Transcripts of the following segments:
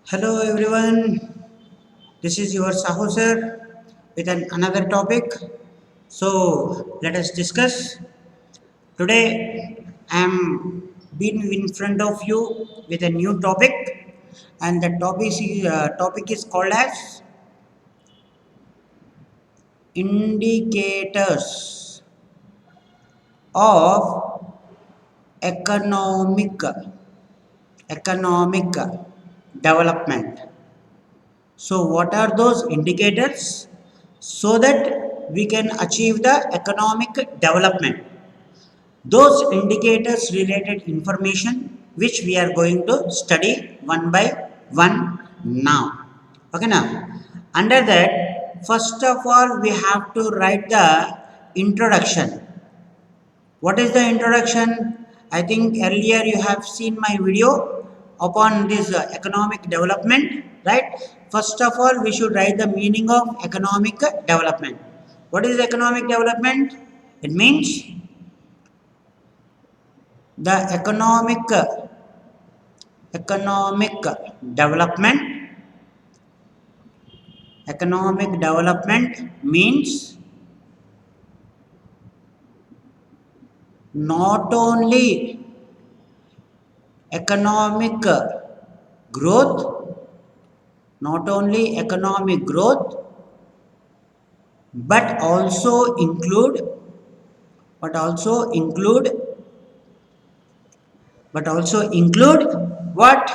Hello everyone, this is your Sahu sir with another topic. So let us discuss. Today I am being in front of you with a new topic, and the topic is called as indicators of economic economic development. So, what are those indicators so that we can achieve the economic development? Those indicators related information which we are going to study one by one now. Okay, now under that, first of all, we have to write the introduction. What is the introduction? I think earlier you have seen my video upon this economic development, right? First of all, we should write the meaning of economic development. What is economic development? It means the economic development. Economic development means not only economic growth, not only economic growth, but also include but also include what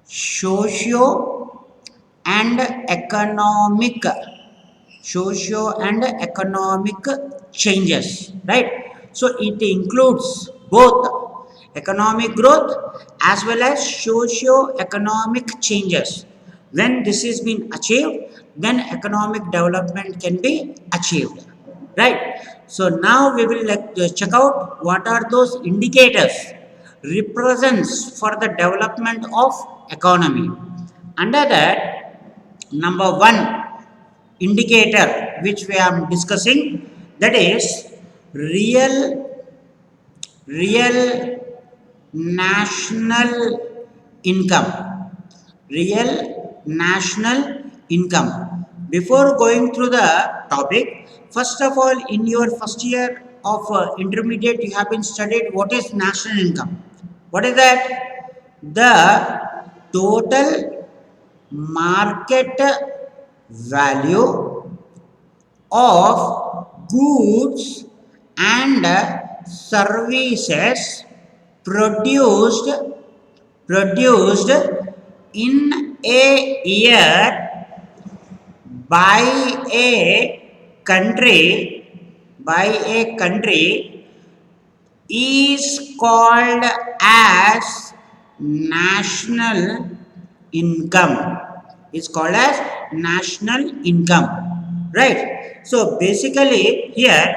socio and economic changes, right? So it includes both economic growth as well as socio economic changes. When this is been achieved, then economic development can be achieved, right? So now we will check out what are those indicators represents for the development of economy. Under that, number one indicator which we are discussing, that is real real national income. Real national income. Before going through the topic, first of all, in your first year of intermediate, you have been studied what is national income. What is that? The total market value of goods and services produced produced in a year by a country is called as national income. It's called as national income, right? So basically here,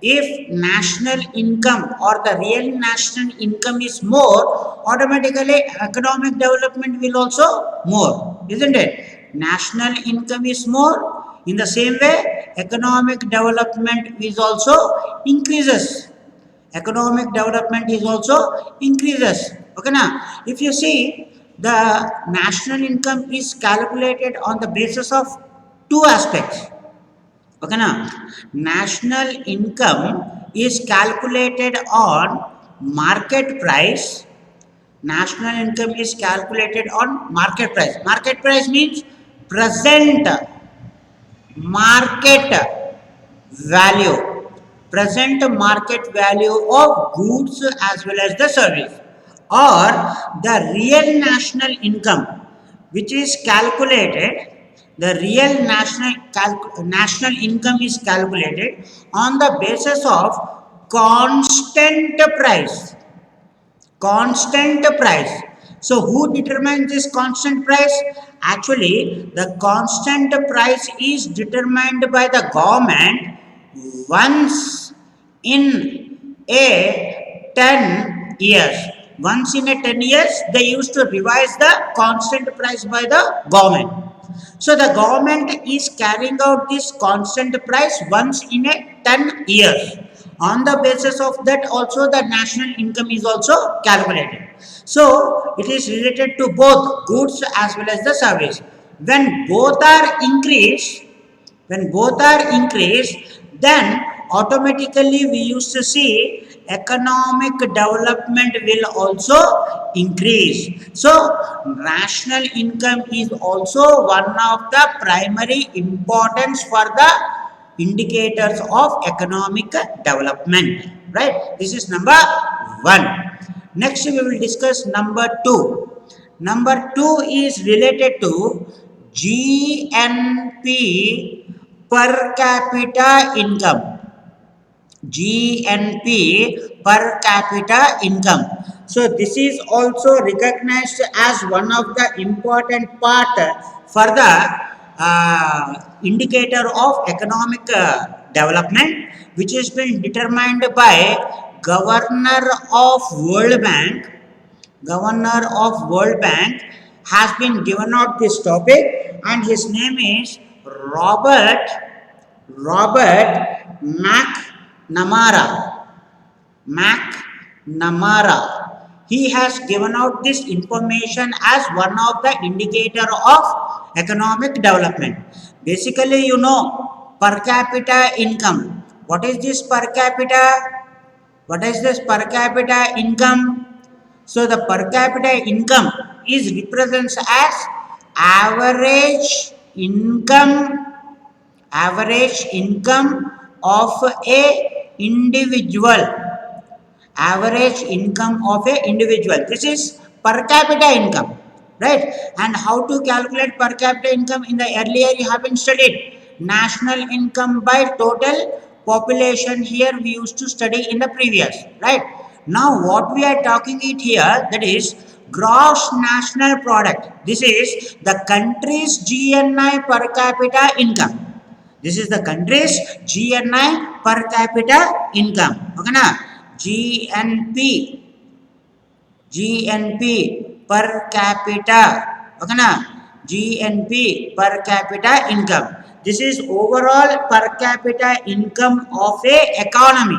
if national income or the real national income is more, automatically economic development will also more, isn't it? National income is more, in the same way economic development is also increases. Economic development is also increases. Okay, now if you see, the national income is calculated on the basis of two aspects. Okay, now national income is calculated on market price. National income is calculated on market price. Market price means present market value. Present market value of goods as well as the service, or the real national income, which is calculated. The real national income is calculated on the basis of constant price. Constant price. So who determines this constant price? Actually, the constant price is determined by the government once in a 10 years. Once in a 10 years, they used to revise the constant price by the government. So the government is carrying out this constant price once in a 10 years. On the basis of that, also the national income is also calculated. So it is related to both goods as well as the service. When both are increased, when both are increased, then automatically we used to see economic development will also increase. So national income is also one of the primary importance for the indicators of economic development, right? This is number one. Next we will discuss number two. Number two is related to GNP per capita income. GNP per capita income. So this is also recognized as one of the important part for the indicator of economic development, which has been determined by Governor of World Bank. Governor of World Bank has been given out this topic, and his name is Robert McNamara. McNamara. He has given out this information as one of the indicator of economic development. Basically, you know, per capita income. What is this per capita? What is this per capita income? So the per capita income is represents as average income average income of a individual. Average income of a individual. This is per capita income, right? And how to calculate per capita income? In the earlier you have been studied national income by total population. Here we used to study in the previous, right? Now what we are talking it here, that is gross national product. This is the country's GNI per capita income. This is the country's GNI per capita income. Okay na? GNP GNP per capita. Okay na? GNP per capita income. This is overall per capita income of a economy,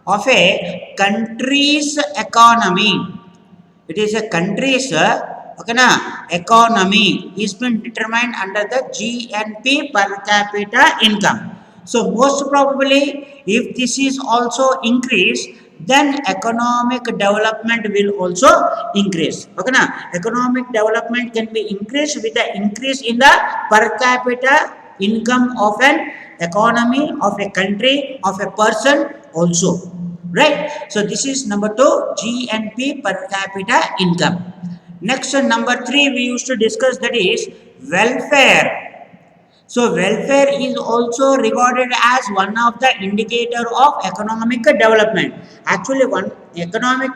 of a country's economy. It is a country's okay na, economy is been determined under the GNP per capita income. So most probably if this is also increased, then economic development will also increase. Okay na? Economic development can be increased with the increase in the per capita income of an economy, of a country, of a person also, right? So this is number two, GNP per capita income. Next, number three we used to discuss, that is welfare. So welfare is also regarded as one of the indicator of economic development. Actually one economic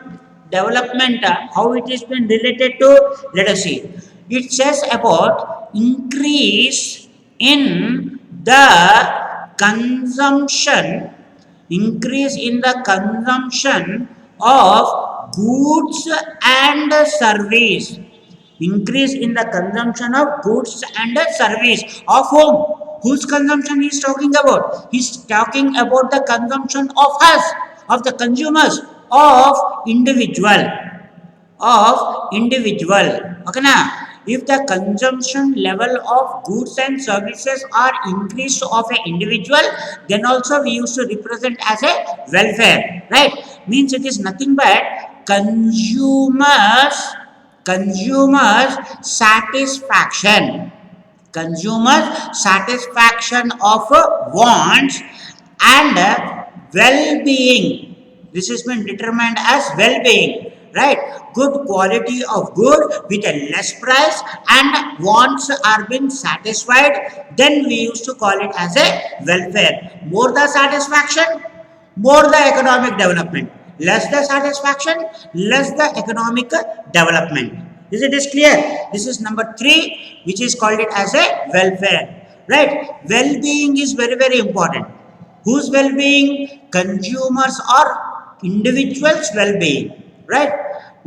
development, how it is been related to, let us see. It says about increase in the consumption, increase in the consumption of goods and service. Increase in the consumption of goods and service of whom? Whose consumption he is talking about? He is talking about the consumption of us, of the consumers, of individual, okay na? If the consumption level of goods and services are increased of an individual, then also we used to represent as a welfare, right? Means it is nothing but consumers satisfaction, consumers satisfaction of wants and well-being. This has been determined as well-being, right? Good quality of good with a less price and wants are being satisfied, then we used to call it as a welfare. More the satisfaction, more the economic development. Less the satisfaction, less the economic development. Is it is clear? This is number three, which is called it as a welfare, right? Well-being is very, very important. Whose well-being? Consumers or individuals' well-being, right?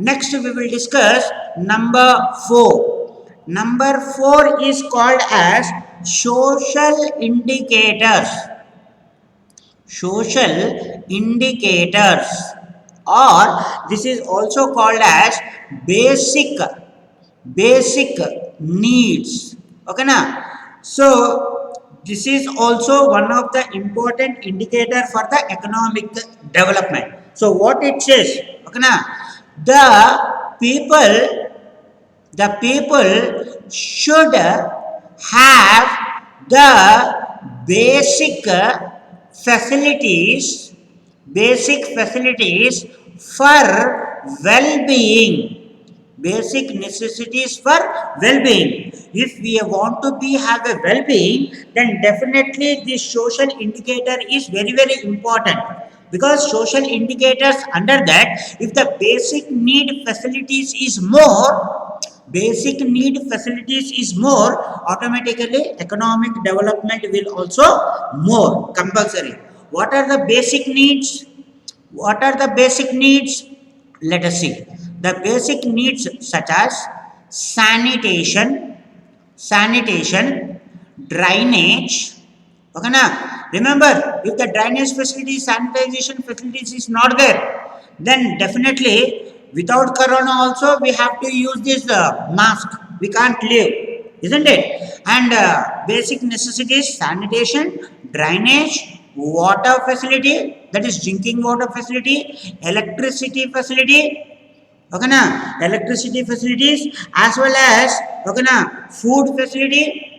Next we will discuss number four. Number four is called as social indicators. Social indicators. or this is also called as basic basic needs. Okay na? So this is also one of the important indicator for the economic development. So what it says, okay na, the people people should have the basic facilities for well-being, basic necessities for well-being. If we want to be have a well-being, then definitely this social indicator is very very important, because social indicators under that, if the basic need facilities is more, automatically economic development will also more compulsory. What are the basic needs? Let us see. The basic needs such as sanitation, drainage. Okay na? Remember, if the drainage facilities, sanitization facilities is not there, then definitely without corona also we have to use this mask. We can't live, isn't it? And basic necessities: sanitation, drainage, water facility, that is drinking water facility, electricity facility, okay na, electricity facilities, as well as okay na, food facility,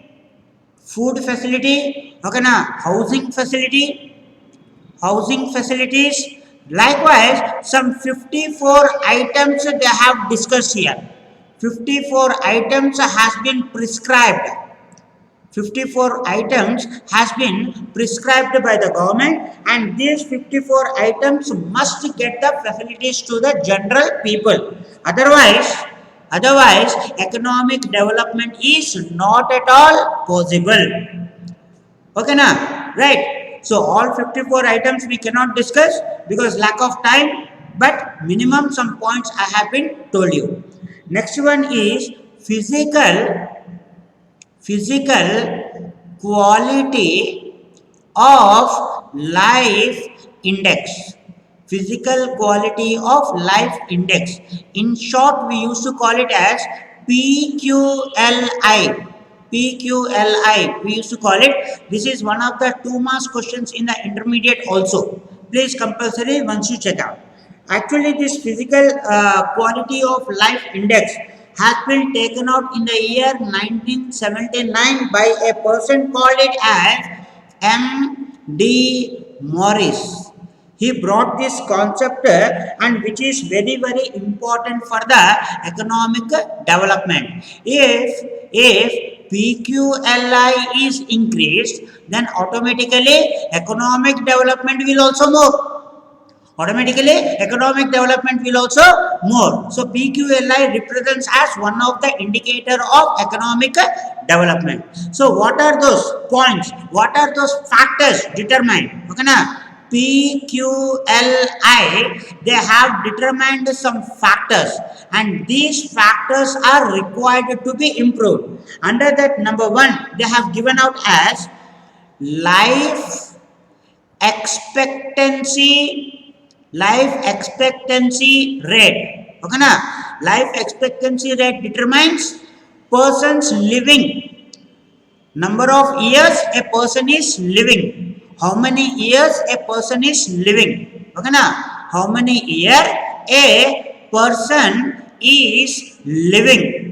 okay na, housing facilities. Likewise, some 54 items they have discussed here. 54 items has been prescribed. 54 items has been prescribed by the government, and these 54 items must get the facilities to the general people. Otherwise economic development is not at all possible. Okay na? Right. So all 54 items we cannot discuss because lack of time, but minimum some points I have been told you. Next one is physical quality of life index. Physical quality of life index. In short, we used to call it as PQLI. PQLI, we used to call it. This is one of the 2 marks questions in the intermediate also. Please compulsory once you check out. Actually, this physical quality of life index has been taken out in the year 1979 by a person called it as M.D. Morris. He brought this concept and which is very very important for the economic development. If PQLI is increased, then automatically economic development will also move. So PQLI represents as one of the indicator of economic development. So what are those points? What are those factors determined? Okay na? PQLI, they have determined some factors, and these factors are required to be improved. Under that, number 1, they have given out as life expectancy rate. Okay na? Life expectancy rate determines person's living, number of years a person is living. How many years a person is living? Okay na? How many years a person is living?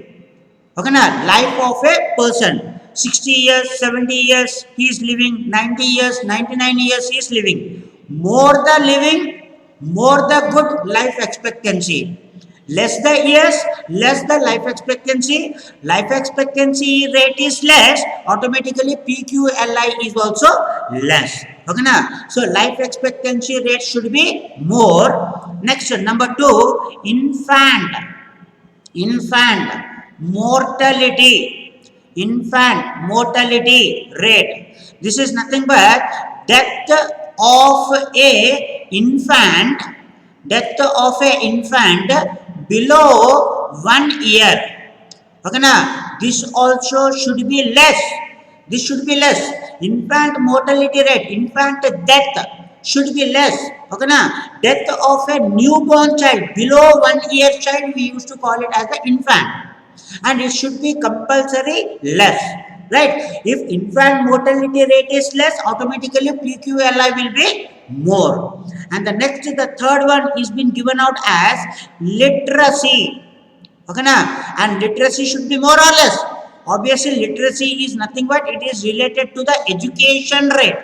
Okay na? Life of a person. 60 years, 70 years he is living, 90 years, 99 years he is living. More the living, more the good life expectancy. Less the years, less the life expectancy. Life expectancy rate is less, automatically PQLI is also less. Okay na? So life expectancy rate should be more. Next, number 2, infant mortality rate. This is nothing but death of a infant below 1 year. Okay na? This also should be less. Infant mortality rate, infant death should be less. Okay, na? Death of a newborn child, below 1 year child, we used to call it as an infant, and it should be compulsory less. Right? If infant mortality rate is less, automatically PQLI will be more. And the third one is been given out as literacy. Okay, na? And literacy should be more or less. Obviously, literacy is nothing but it is related to the education rate.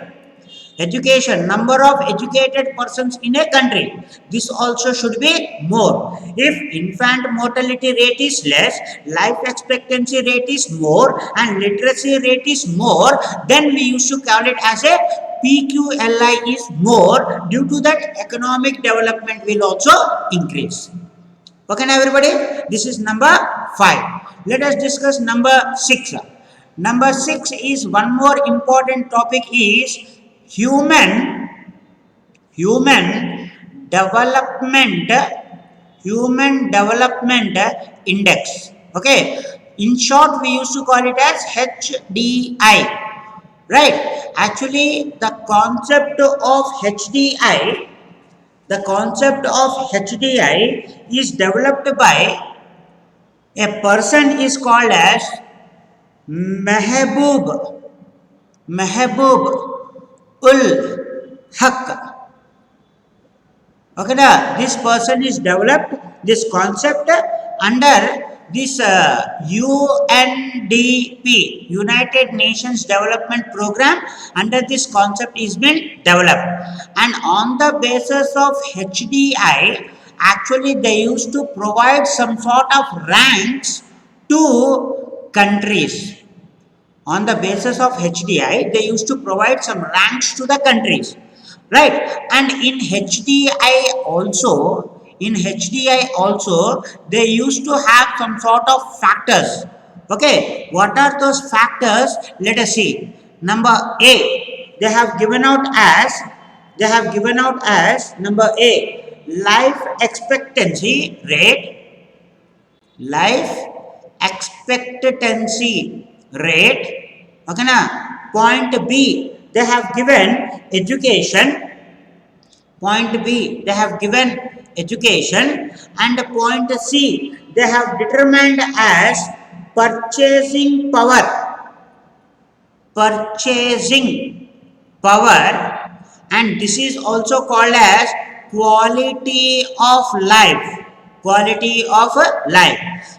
Education, number of educated persons in a country. This also should be more. If infant mortality rate is less, life expectancy rate is more, and literacy rate is more, then we used to call it as a PQLI is more. Due to that, economic development will also increase. Okay, now everybody, this is number 5. Let us discuss number 6. Number 6 is one more important topic is human development index. Okay, in short, we used to call it as HDI. Right? Actually, the concept of HDI is developed by a person is called as Mehboob ul Haq. Okay, this person is developed this concept under this UNDP, United Nations Development Program. Under this concept is been developed, and on the basis of HDI, actually they used to provide some sort of ranks to countries. On the basis of HDI, they used to provide some ranks to the countries, right? And in HDI also, they used to have some sort of factors. Okay, what are those factors? Let us see. Number A, they have given out as number A, life expectancy rate. Okay, na? Point B, they have given education. Point B, they have given education. And point C, they have determined as purchasing power. And this is also called as quality of life.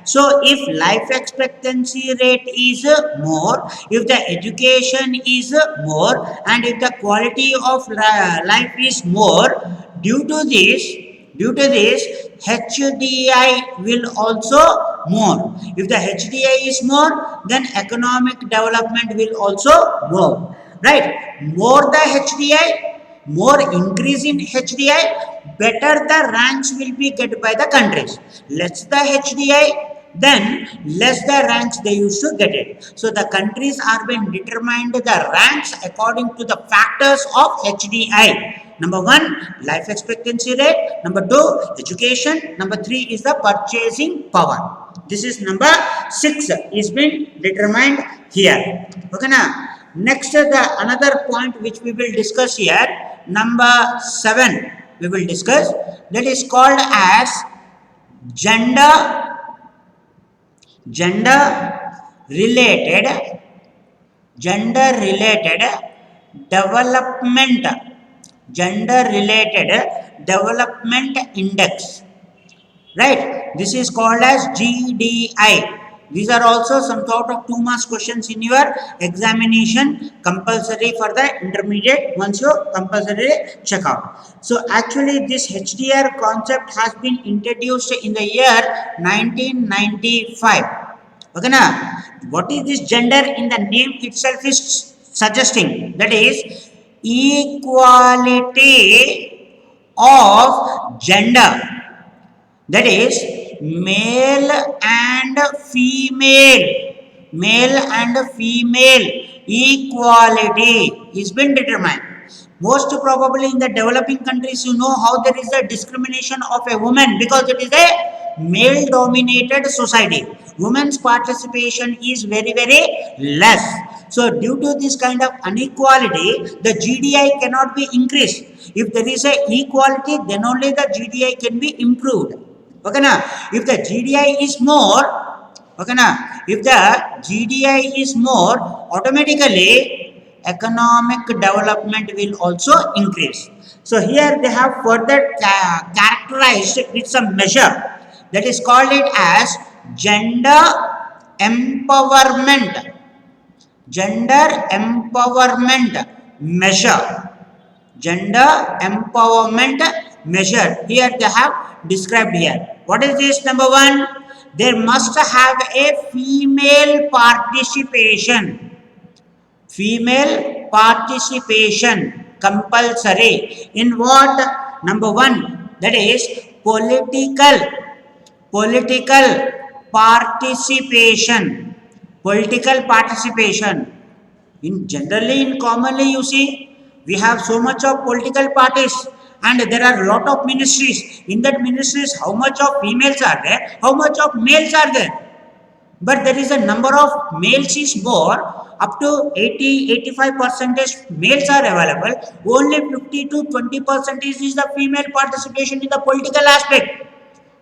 So if life expectancy rate is more, if the education is more, and if the quality of life is more, due to this HDI will also more. If the HDI is more, then economic development will also more. Right? More the HDI, more increase in HDI, better the ranks will be get by the countries. Less the HDI, then less the ranks they used to get it. So the countries are being determined the ranks according to the factors of HDI. Number 1, life expectancy rate. Number 2, education. Number 3 is the purchasing power. This is number 6 is been determined here. Okay, now next the another point which we will discuss here, number 7 we will discuss, that is called as gender related development index. Right? This is called as GDI. These are also some sort of 2 marks questions in your examination, compulsory for the intermediate once you compulsory check out. So actually this HDR concept has been introduced in the year 1995. Okay, now what is this gender? In the name itself is suggesting, that is equality of gender. That is male and female equality is been determined. Most probably in the developing countries, you know how there is a discrimination of a woman, because it is a male dominated society. Women's participation is very less. So due to this kind of inequality, the GDI cannot be increased. If there is a equality, then only the GDI can be improved. Okay now, if the GDI is more, okay now, if the GDI is more, automatically economic development will also increase. So here they have further characterized with some measure that is called it as gender empowerment. Gender empowerment measure. Gender empowerment measure. Here they have described here. What is this? Number one, there must have a female participation. Female participation compulsory in what? Number one, that is political participation. Political participation. In generally, in commonly, you see, we have so much of political parties, and there are a lot of ministries. In that ministries, how much of females are there? How much of males are there? But there is a number of males is more, up to 80-85 percentage males are available. Only 50 to 20 percentage is the female participation in the political aspect.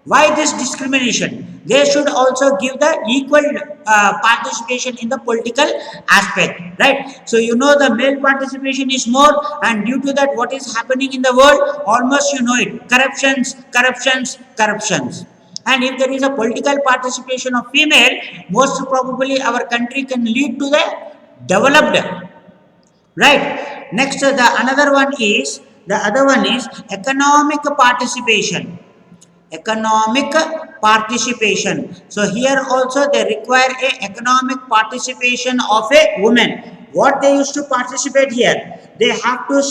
Why this discrimination? They should also give the equal participation in the political aspect, right? So you know the male participation is more, and due to that, what is happening in the world? Almost you know it: corruptions. And if there is a political participation of female, most probably our country can lead to the developed, right? Next, the other one is economic participation. Economic participation. So here also they require a economic participation of a woman. What they used to participate here? They have to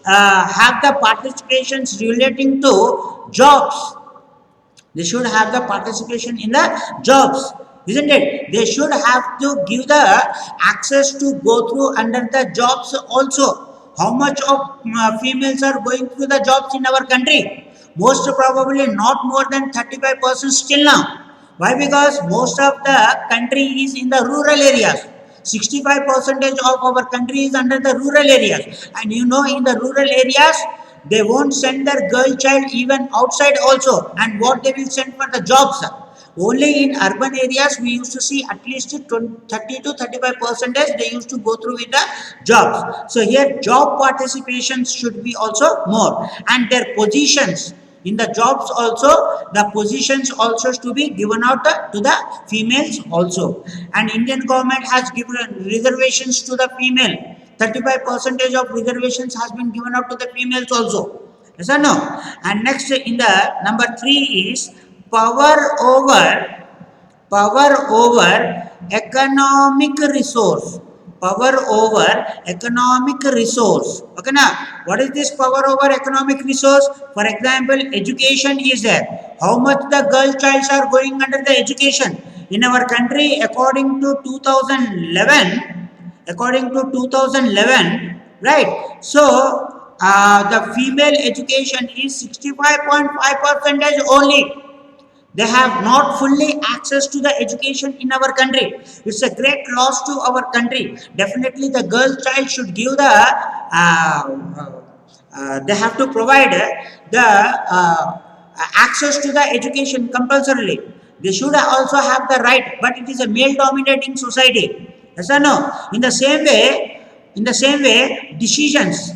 have the participations relating to jobs. They should have the participation in the jobs, isn't it? They should have to give the access to go through under the jobs also. How much of females are going through the jobs in our country? Most probably not more than 35% still now. Why? Because most of the country is in the rural areas. 65% of our country is under the rural areas. And you know, in the rural areas, they won't send their girl child even outside also. And what they will send for the jobs? Only in urban areas we used to see at least 30 to 35 percentage they used to go through with the jobs. So here job participation should be also more, and their positions in the jobs also, the positions also to be given out to the females also. And Indian government has given reservations to the female. 35 percentage of reservations has been given out to the females also. Yes or no? And next in the number 3 is power over economic resource. Power over economic resource. Okay now, what is this power over economic resource? For example, education is there. How much the girl childs are going under the education in our country? According to 2011, right? So the female education is 65.5% only. They have not fully access to the education in our country. It's a great loss to our country. Definitely the girl child should give the they have to provide the access to the education compulsorily. They should also have the right, but it is a male dominating society. Yes or no? In the same way, decisions,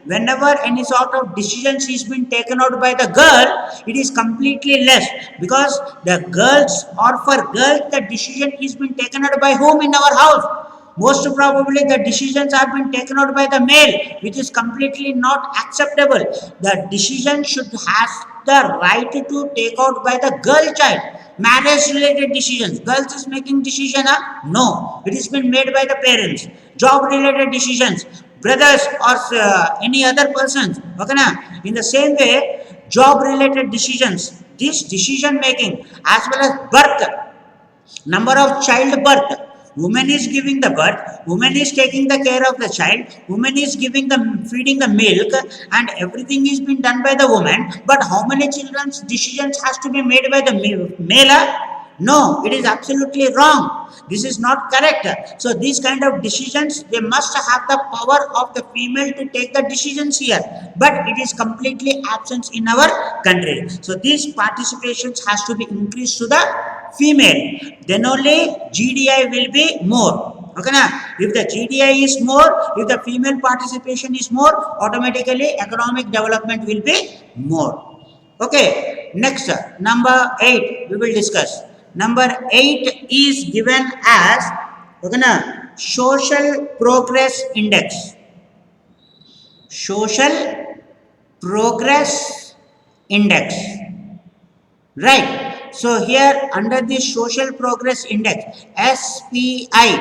whenever any sort of decisions is being taken out by the girl, it is completely less, because the girls, or for girls, the decision is being taken out by whom in our house? Most probably the decisions have been taken out by the male, which is completely not acceptable. The decision should have the right to take out by the girl child. Marriage related decisions, girls is making decision, no, it is been made by the parents. Job related decisions, brothers or any other persons. Okay na? In the same way, job related decisions, this decision making, as well as birth, number of child birth, woman is giving the birth, woman is taking the care of the child, woman is giving the feeding the milk, and everything is being done by the woman. But how many children's decisions has to be made by the male? No, it is absolutely wrong. This is not correct. So these kind of decisions, they must have the power of the female to take the decisions here. But it is completely absent in our country. So these participations has to be increased to the female. Then only GDI will be more. Okay, na? If the GDI is more, if the female participation is more, automatically economic development will be more. Okay, next number 8 we will discuss. Number 8 is given as, okay, na, social progress index. Social progress index. Right. So here under this social progress index, SPI.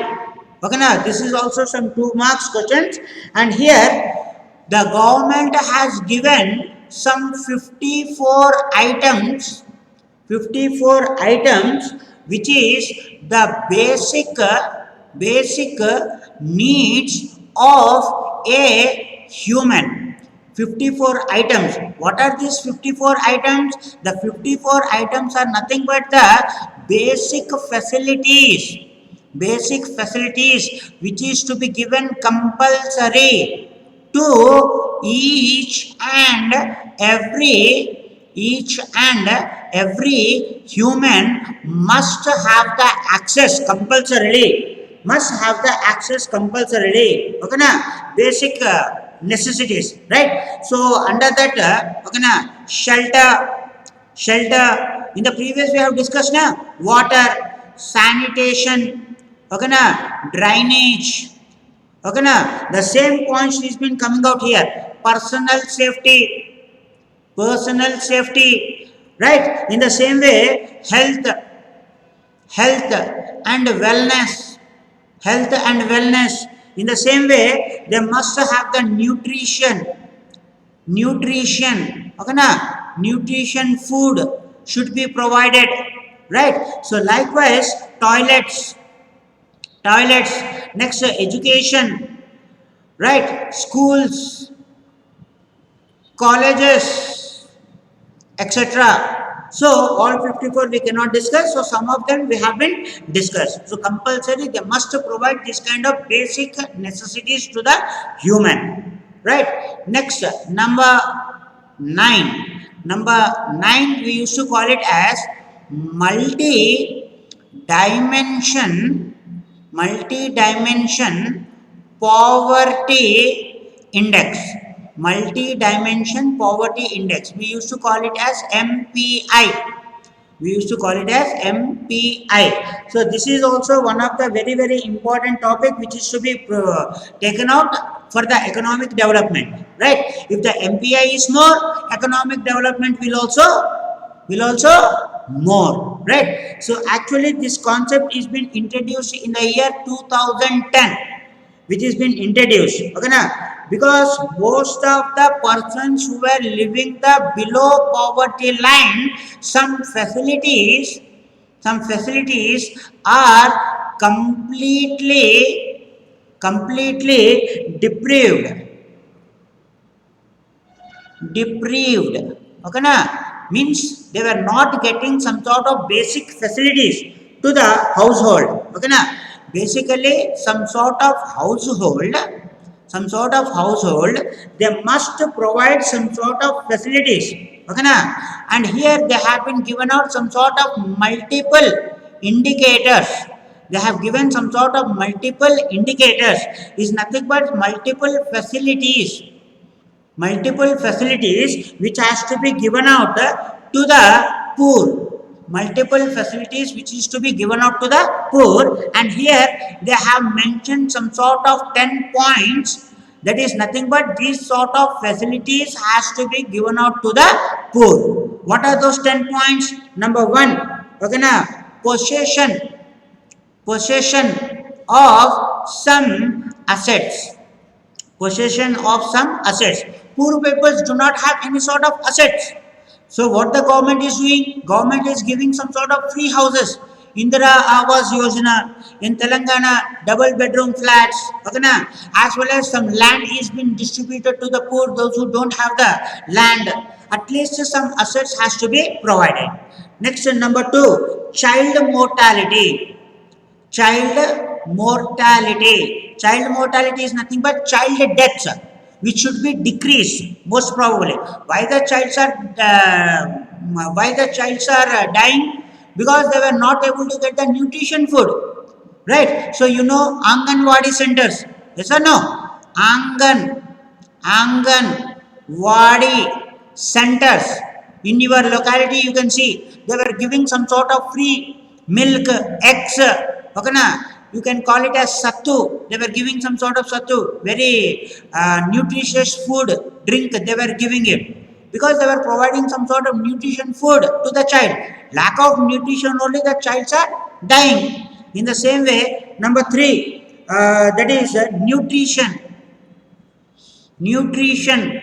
Okay, now this is also some 2 marks questions, and here the government has given some 54 items, 54 items, which is the basic needs of a human. 54 items. What are these 54 items? The 54 items are nothing but the basic facilities, which is to be given compulsory to each and every human must have the access compulsorily, okay na, basic necessities, right? So under that, okay na, shelter in the previous we have discussed na, water, sanitation, okay na, drainage, okay na, the same points is been coming out here. Personal safety, right? In the same way, health and wellness, in the same way, they must have the nutrition, okay na, nutrition food should be provided, right? So likewise, toilets, next education, right? Schools, colleges, etc. So all 54 we cannot discuss. So some of them we have been discussed. So compulsory they must provide this kind of basic necessities to the human. Right. Next, number 9. Number 9 we used to call it as multi-dimension poverty index. Multi-dimension poverty index. We used to call it as MPI. So this is also one of the very very important topic which is to be taken out for the economic development. Right? If the MPI is more, economic development will also more, right? So actually this concept is been introduced in the year 2010, which has been introduced, okay na, because most of the persons who were living the below poverty line, some facilities are completely deprived, okay na, means they were not getting some sort of basic facilities to the household, okay na. Basically some sort of household, they must provide some sort of facilities, okay na. And here they have been given out some sort of multiple indicators. They have given some sort of multiple indicators, is nothing but multiple facilities which has to be given out to the poor. Multiple facilities which is to be given out to the poor, and here they have mentioned some sort of 10 points, that is nothing but these sort of facilities has to be given out to the poor. What are those 10 points? Number 1, okay na, possession of some assets. Poor peoples do not have any sort of assets. So what the government is doing? Government is giving some sort of free houses. Indira Awas Yojana in Telangana, double bedroom flats, okay na? As well as some land is being distributed to the poor, those who don't have the land. At least some assets has to be provided. Next, number 2, child mortality. Child mortality. Child mortality is nothing but child deaths, which should be decreased most probably. Why the childs are dying? Because they were not able to get the nutrition food, right? So you know Anganwadi centers, yes or no? Anganwadi centers in your locality, you can see they were giving some sort of free milk, eggs, okay na? You can call it as sattu. They were giving some sort of sattu, very nutritious food, drink they were giving it, because they were providing some sort of nutrition food to the child. Lack of nutrition only, the childs are dying. In the same way, number 3, that is nutrition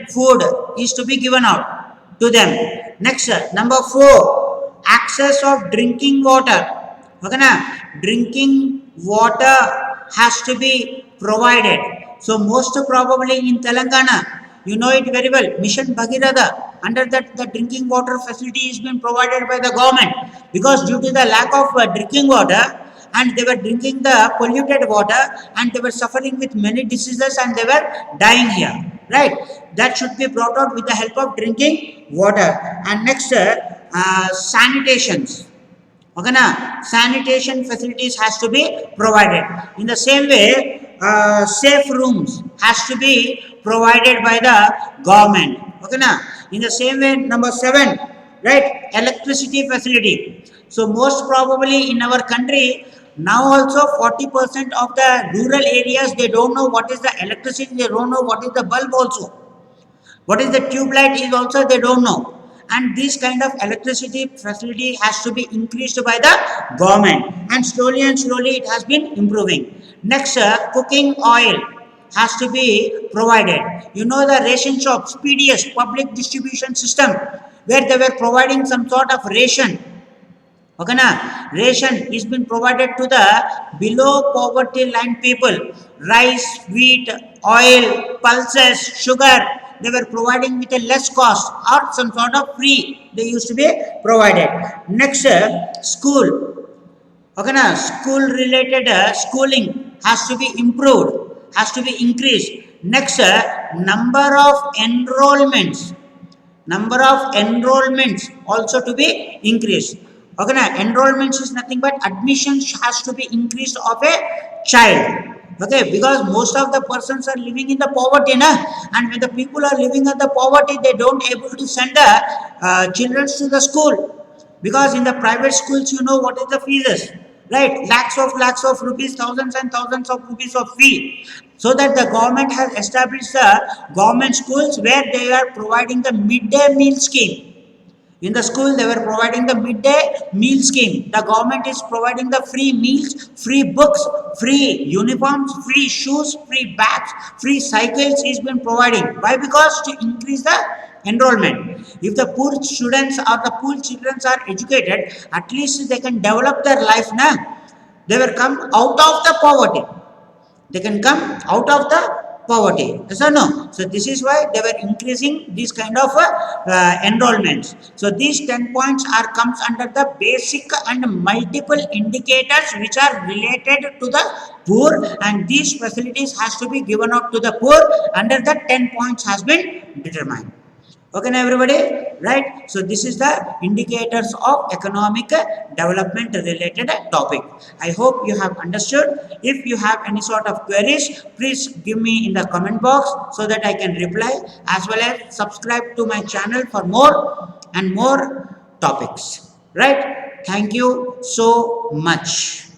food is to be given out to them. Next, number 4, access of drinking water. Okay na? Drinking water has to be provided. So most probably in Telangana, you know it very well, Mission Bhagiratha, under that the drinking water facility is being provided by the government, because due to the lack of drinking water, and they were drinking the polluted water, and they were suffering with many diseases, and they were dying here, right? That should be brought out with the help of drinking water. And next, sanitations. Okay na? Sanitation facilities has to be provided. In the same way, safe rooms has to be provided by the government. Okay na? In the same way, number 7, right, electricity facility. So most probably in our country now also 40% of the rural areas, they don't know what is the electricity, they don't know what is the bulb also, what is the tube light is also they don't know. And this kind of electricity facility has to be increased by the government, and slowly it has been improving. Next, cooking oil has to be provided. You know the ration shops, PDS, public distribution system, where they were providing some sort of ration. Okay na? Ration is been provided to the below poverty line people. Rice, wheat, oil, pulses, sugar, they were providing with a less cost or some sort of free, they used to be provided. Next, school. Okay na? School related schooling has to be improved, has to be increased. Next, number of enrollments also to be increased. Okay na? Enrollments is nothing but admissions has to be increased of a child. Okay, because most of the persons are living in the poverty na? And when the people are living in the poverty, they don't able to send the children to the school, because in the private schools, you know what is the fees, right? Lakhs of rupees, thousands and thousands of rupees of fee. So that the government has established the government schools where they are providing the midday meal scheme. In the school, they were providing the midday meal scheme. The government is providing the free meals, free books, free uniforms, free shoes, free bags, free cycles is been providing. Why? Because to increase the enrollment. If the poor students or the poor children are educated, at least they can develop their life now. They will come out of the poverty. They can come out of the poverty. Yes or no? So this is why they were increasing these kind of enrollments. So these 10 points are comes under the basic and multiple indicators which are related to the poor, and these facilities has to be given out to the poor under the 10 points has been determined. Okay now everybody, right? So this is the indicators of economic development related topic. I hope you have understood. If you have any sort of queries, please give me in the comment box so that I can reply, as well as subscribe to my channel for more and more topics, right? Thank you so much.